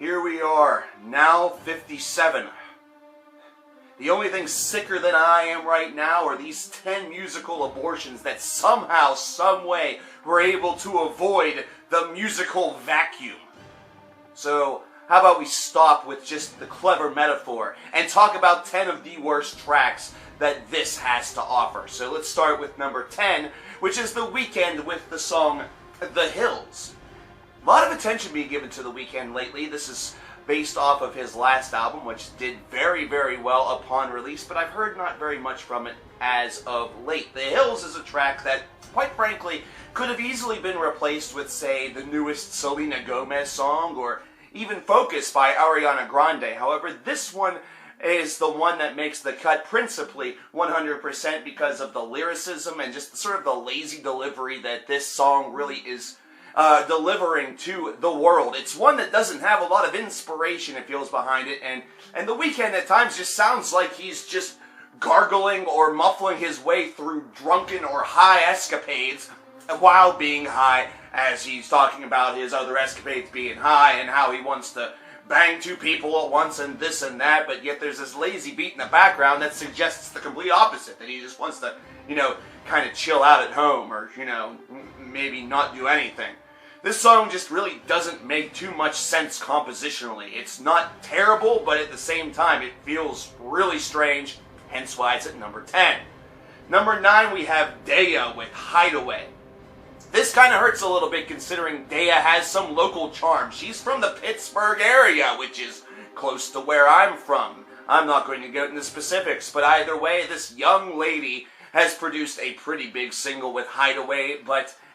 Here we are, now 57. The only thing sicker than I am right now are these 10 musical abortions that somehow, someway, were able to avoid the musical vacuum. So, how about we stop with just the clever metaphor and talk about 10 of the worst tracks that this has to offer. So let's start with number 10, which is The Weeknd with the song The Hills. A lot of attention being given to The Weeknd lately. This is based off of his last album, which did very, very well upon release, but I've heard not very much from it as of late. The Hills is a track that, quite frankly, could have easily been replaced with, say, the newest Selena Gomez song, or even Focus by Ariana Grande. However, this one is the one that makes the cut principally 100% because of the lyricism and just sort of the lazy delivery that this song really is delivering to the world. It's one that doesn't have a lot of inspiration, it feels, behind it, and The Weeknd at times just sounds like he's just gargling or muffling his way through drunken or high escapades while being high, as he's talking about his other escapades being high and how he wants to bang two people at once and this and that, but yet there's this lazy beat in the background that suggests the complete opposite, that he just wants to, kind of chill out at home or, maybe not do anything. This song just really doesn't make too much sense compositionally. It's not terrible, but at the same time, it feels really strange, hence why it's at number 10. Number 9, we have Daya with Hideway. This kind of hurts a little bit considering Daya has some local charm. She's from the Pittsburgh area, which is close to where I'm from. I'm not going to go into specifics, but either way, this young lady has produced a pretty big single with Hideway,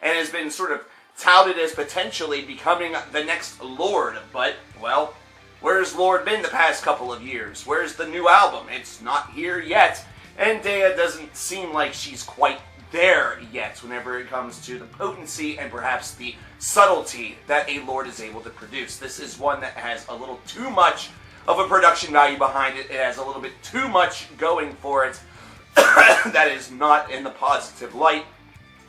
and has been sort of touted as potentially becoming the next Lorde, but, well, where's Lorde been the past couple of years? Where's the new album? It's not here yet, and Daya doesn't seem like she's quite there yet whenever it comes to the potency and perhaps the subtlety that a Lorde is able to produce. This is one that has a little too much of a production value behind it. It has a little bit too much going for it that is not in the positive light.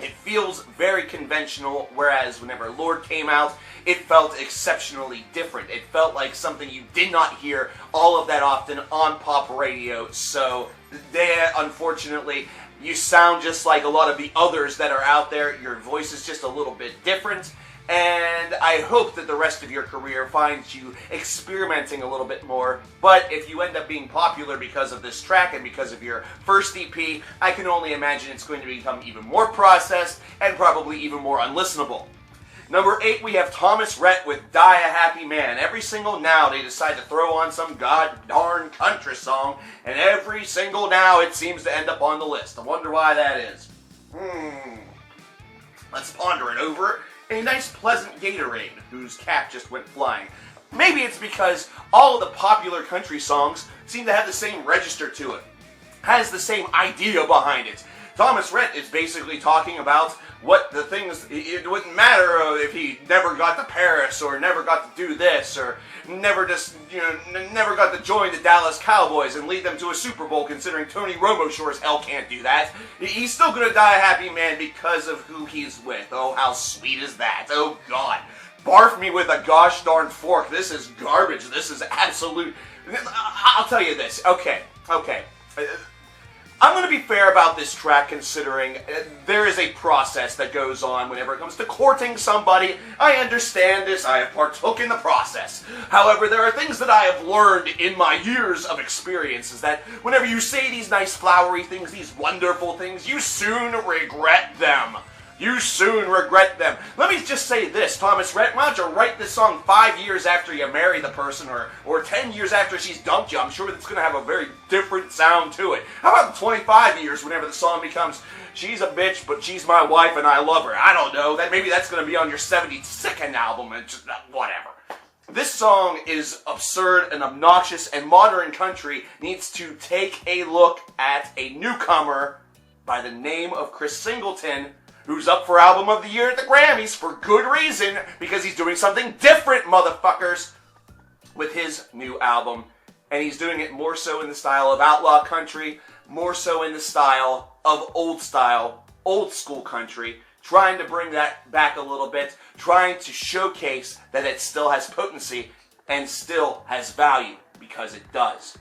It feels very conventional, whereas whenever Lorde came out, it felt exceptionally different. It felt like something you did not hear all of that often on pop radio. So, Daya, unfortunately, you sound just like a lot of the others that are out there. Your voice is just a little bit different. And I hope that the rest of your career finds you experimenting a little bit more. But if you end up being popular because of this track and because of your first EP, I can only imagine it's going to become even more processed and probably even more unlistenable. Number 8, we have Thomas Rhett with Die a Happy Man. Every single now they decide to throw on some god darn country song, and every single now it seems to end up on the list. I wonder why that is. Let's ponder it over. A nice pleasant Gatorade, whose cap just went flying. Maybe it's because all of the popular country songs seem to have the same register to it. Has the same idea behind it. Thomas Rhett is basically talking about what the things, it wouldn't matter if he never got to Paris or never got to do this or never got to join the Dallas Cowboys and lead them to a Super Bowl, considering Tony Romo sure as hell can't do that. He's still going to die a happy man because of who he's with. Oh, how sweet is that? Oh, God. Barf me with a gosh darn fork. This is garbage. This is absolute... I'll tell you this. Okay. I'm going to be fair about this track, considering there is a process that goes on whenever it comes to courting somebody. I understand this. I have partook in the process. However, there are things that I have learned in my years of experience, is that whenever you say these nice flowery things, these wonderful things, you soon regret them. You soon regret them. Let me just say this, Thomas Rhett, why don't you write this song 5 years after you marry the person, or 10 years after she's dumped you? I'm sure it's going to have a very different sound to it. How about 25 years whenever the song becomes, she's a bitch, but she's my wife and I love her? I don't know. Maybe that's going to be on your 72nd album, and just whatever. This song is absurd and obnoxious, and modern country needs to take a look at a newcomer by the name of Chris Singleton, who's up for Album of the Year at the Grammys for good reason, because he's doing something different, motherfuckers, with his new album. And he's doing it more so in the style of outlaw country, more so in the style of old school country, trying to bring that back a little bit, trying to showcase that it still has potency, and still has value, because it does.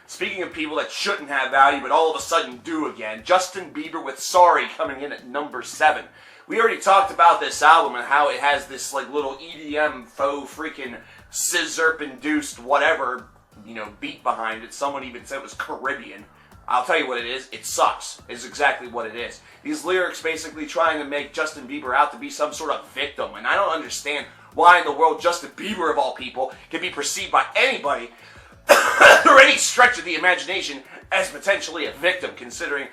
Speaking of people that shouldn't have value but all of a sudden do again, Justin Bieber with Sorry coming in at number 7. We already talked about this album and how it has this like little EDM faux freaking scissor-induced whatever, beat behind it. Someone even said it was Caribbean. I'll tell you what it is. It sucks. Is exactly what it is. These lyrics basically trying to make Justin Bieber out to be some sort of victim, and I don't understand why in the world Justin Bieber, of all people, can be perceived by anybody or any stretch of the imagination as potentially a victim, considering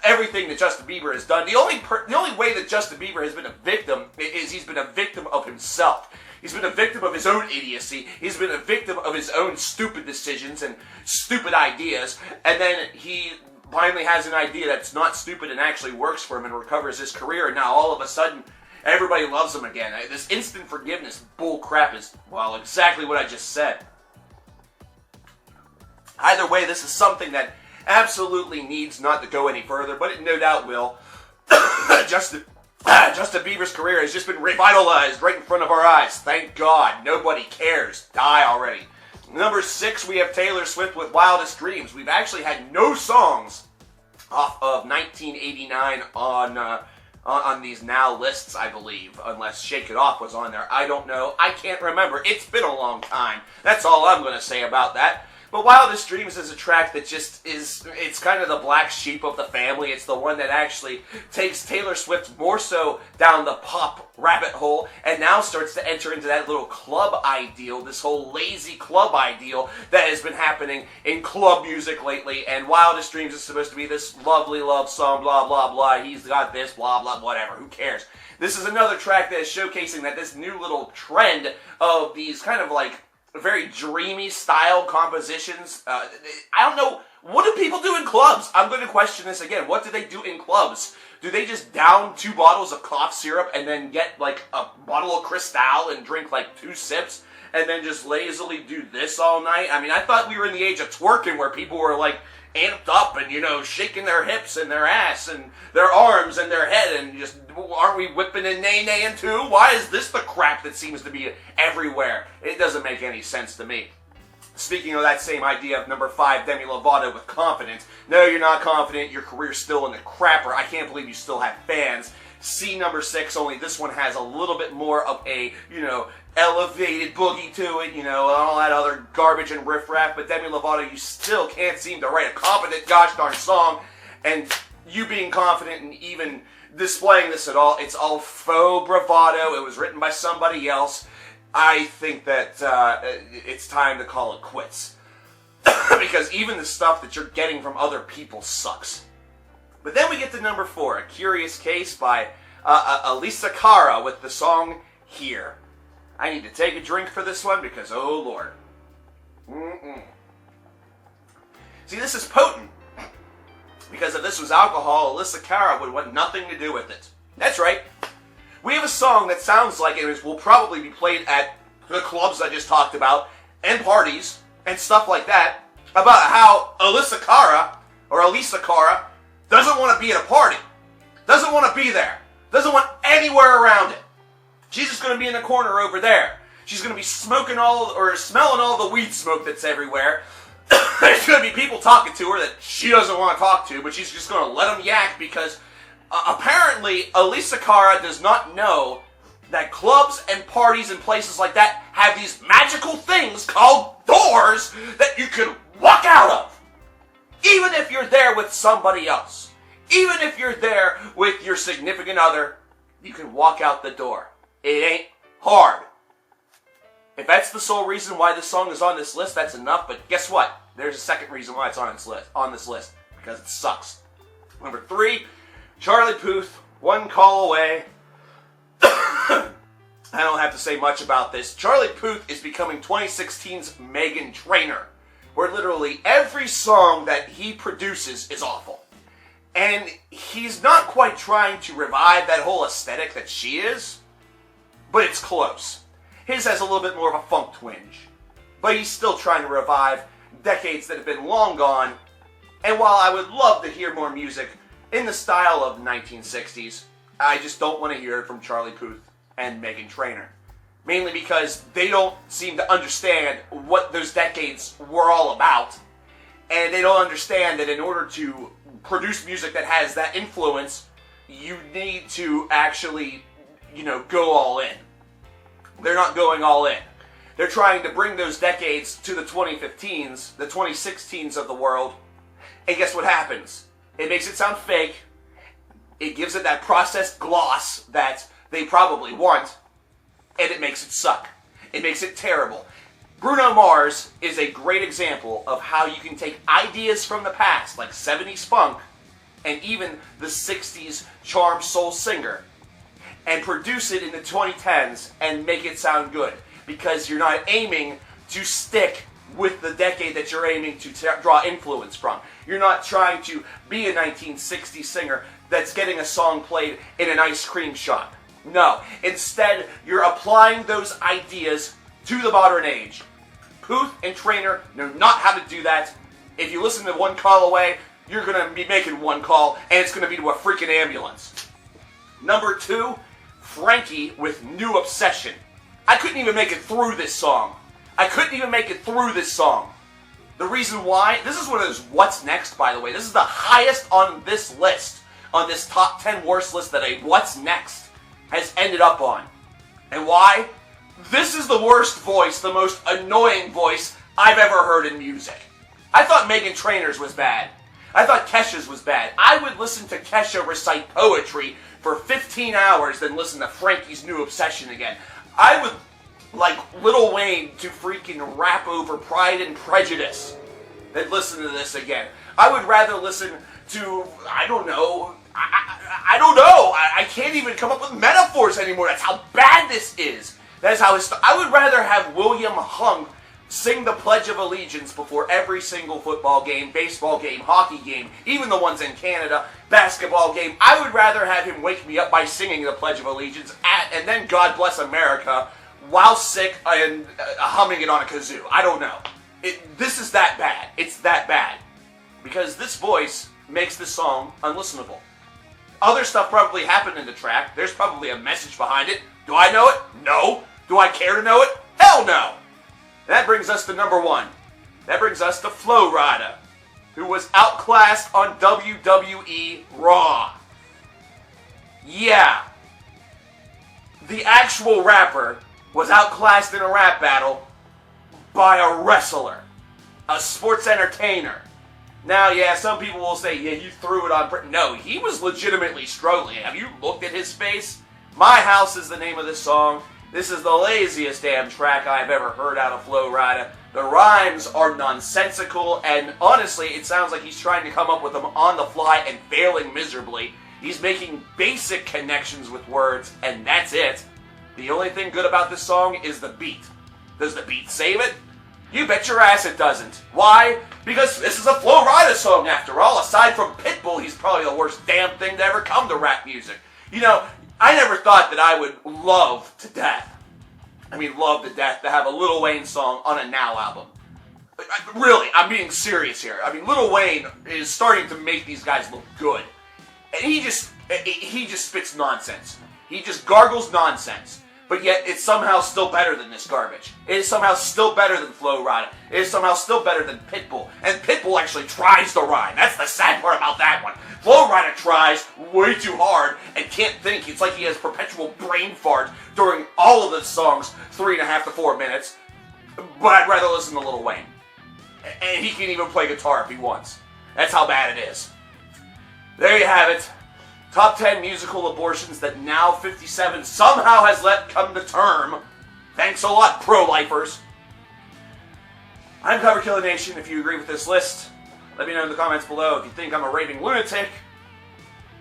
everything that Justin Bieber has done. The only way that Justin Bieber has been a victim is he's been a victim of himself. He's been a victim of his own idiocy. He's been a victim of his own stupid decisions and stupid ideas. And then he finally has an idea that's not stupid and actually works for him and recovers his career. And now all of a sudden, everybody loves him again. This instant forgiveness bull crap is, well, exactly what I just said. Either way, this is something that absolutely needs not to go any further, but it no doubt will. Justin Bieber's career has just been revitalized right in front of our eyes. Thank God. Nobody cares. Die already. Number 6, we have Taylor Swift with Wildest Dreams. We've actually had no songs off of 1989 on these now lists, I believe, unless Shake It Off was on there. I don't know. I can't remember. It's been a long time. That's all I'm going to say about that. But Wildest Dreams is a track that just it's kind of the black sheep of the family. It's the one that actually takes Taylor Swift more so down the pop rabbit hole and now starts to enter into that little club ideal, this whole lazy club ideal that has been happening in club music lately. And Wildest Dreams is supposed to be this lovely love song, blah, blah, blah. He's got this, blah, blah, whatever. Who cares? This is another track that is showcasing that this new little trend of these kind of like very dreamy style compositions. I don't know. What do people do in clubs? I'm going to question this again. What do they do in clubs? Do they just down 2 bottles of cough syrup and then get like a bottle of Cristal and drink like 2 sips and then just lazily do this all night? I mean, I thought we were in the age of twerking where people were like amped up and, shaking their hips and their ass and their arms and their head and just, aren't we whipping and nay-naying too? Why is this the crap that seems to be everywhere? It doesn't make any sense to me. Speaking of that same idea of number 5, Demi Lovato with Confidence. No, you're not confident. Your career's still in the crapper. I can't believe you still have fans. See number 6, only this one has a little bit more of a, elevated boogie to it, and all that other garbage and riffraff. But Demi Lovato, you still can't seem to write a competent gosh darn song. And you being confident and even displaying this at all, it's all faux bravado. It was written by somebody else. I think that it's time to call it quits. Because even the stuff that you're getting from other people sucks. But then we get to number 4, A Curious Case by Alisa Cara with the song Here. I need to take a drink for this one because, oh Lord. See, this is potent. Because if this was alcohol, Alisa Cara would want nothing to do with it. That's right. We have a song that sounds like it will probably be played at the clubs I just talked about, and parties, and stuff like that, about how Alisa Cara doesn't want to be at a party, doesn't want to be there, doesn't want anywhere around it. She's just going to be in the corner over there. She's going to be smelling all the weed smoke that's everywhere. There's going to be people talking to her that she doesn't want to talk to, but she's just going to let them yak because apparently Alisa Cara does not know that clubs and parties and places like that have these magical things called doors that you can walk out of. Even if you're there with somebody else. Even if you're there with your significant other, you can walk out the door. It ain't hard. If that's the sole reason why this song is on this list, that's enough. But guess what? There's a second reason why it's on this list. Because it sucks. Number 3, Charlie Puth, One Call Away. I don't have to say much about this. Charlie Puth is becoming 2016's Meghan Trainor, where literally every song that he produces is awful. And he's not quite trying to revive that whole aesthetic that she is, but it's close. His has a little bit more of a funk twinge, but he's still trying to revive decades that have been long gone. And while I would love to hear more music in the style of 1960s, I just don't want to hear it from Charlie Puth and Meghan Trainor. mainly because they don't seem to understand what those decades were all about, and they don't understand that in order to produce music that has that influence, you need to actually, go all in. They're not going all in. They're trying to bring those decades to the 2015s, the 2016s of the world, and guess what happens? It makes it sound fake. It gives it that processed gloss that they probably want, and it makes it suck. It makes it terrible. Bruno Mars is a great example of how you can take ideas from the past, like 70s funk, and even the 60s charm soul singer, and produce it in the 2010s and make it sound good. Because you're not aiming to stick with the decade that you're aiming to draw influence from. You're not trying to be a 1960s singer that's getting a song played in an ice cream shop. No. Instead, you're applying those ideas to the modern age. Puth and Trainer know not how to do that. If you listen to One Call Away, you're going to be making one call, and it's going to be to a freaking ambulance. Number 2, Frankie with New Obsession. I couldn't even make it through this song. The reason why, this is one of those what's next, by the way. This is the highest on this list, on this top 10 worst list that a what's next has ended up on. And why? This is the worst voice, the most annoying voice I've ever heard in music. I thought Meghan Trainor's was bad. I thought Kesha's was bad. I would listen to Kesha recite poetry for 15 hours than listen to Frankie's New Obsession again. I would like Lil Wayne to freaking rap over Pride and Prejudice than listen to this again. I would rather listen to, I don't know. I can't even come up with metaphors anymore. That's how bad this is. That's how I would rather have William Hung sing the Pledge of Allegiance before every single football game, baseball game, hockey game, even the ones in Canada, basketball game. I would rather have him wake me up by singing the Pledge of Allegiance and then God Bless America while sick and humming it on a kazoo. I don't know. This is that bad. It's that bad. Because this voice makes this song unlistenable. Other stuff probably happened in the track. There's probably a message behind it. Do I know it? No. Do I care to know it? Hell no. That brings us to number 1. That brings us to Flo Rida, who was outclassed on WWE Raw. Yeah. The actual rapper was outclassed in a rap battle by a wrestler, a sports entertainer. Now, yeah, some people will say, yeah, you threw it on Britain. No, he was legitimately struggling. Have you looked at his face? My House is the name of this song. This is the laziest damn track I've ever heard out of Flo Rida. The rhymes are nonsensical, and honestly, it sounds like he's trying to come up with them on the fly and failing miserably. He's making basic connections with words, and that's it. The only thing good about this song is the beat. Does the beat save it? You bet your ass it doesn't. Why? Because this is a Flo Rida song after all. Aside from Pitbull, he's probably the worst damn thing to ever come to rap music. I never thought that I would love to death to have a Lil Wayne song on a Now album. Really, I'm being serious here. Lil Wayne is starting to make these guys look good. And he just spits nonsense. He just gargles nonsense. But yet, it's somehow still better than this garbage. It is somehow still better than Flo Rida. It is somehow still better than Pitbull. And Pitbull actually tries to rhyme. That's the sad part about that one. Flo Rida tries way too hard and can't think. It's like he has perpetual brain fart during all of the songs, 3.5 to 4 minutes. But I'd rather listen to Lil Wayne. And he can even play guitar if he wants. That's how bad it is. There you have it. Top 10 musical abortions that Now 57 somehow has let come to term. Thanks a lot, pro-lifers. I'm coverkillernation. If you agree with this list, let me know in the comments below. If you think I'm a raving lunatic,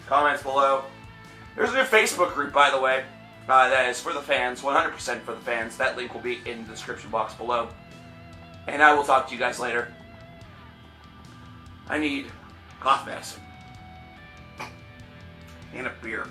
comments below. There's a new Facebook group, by the way, that is for the fans, 100% for the fans. That link will be in the description box below. And I will talk to you guys later. I need cough medicine. And a beer.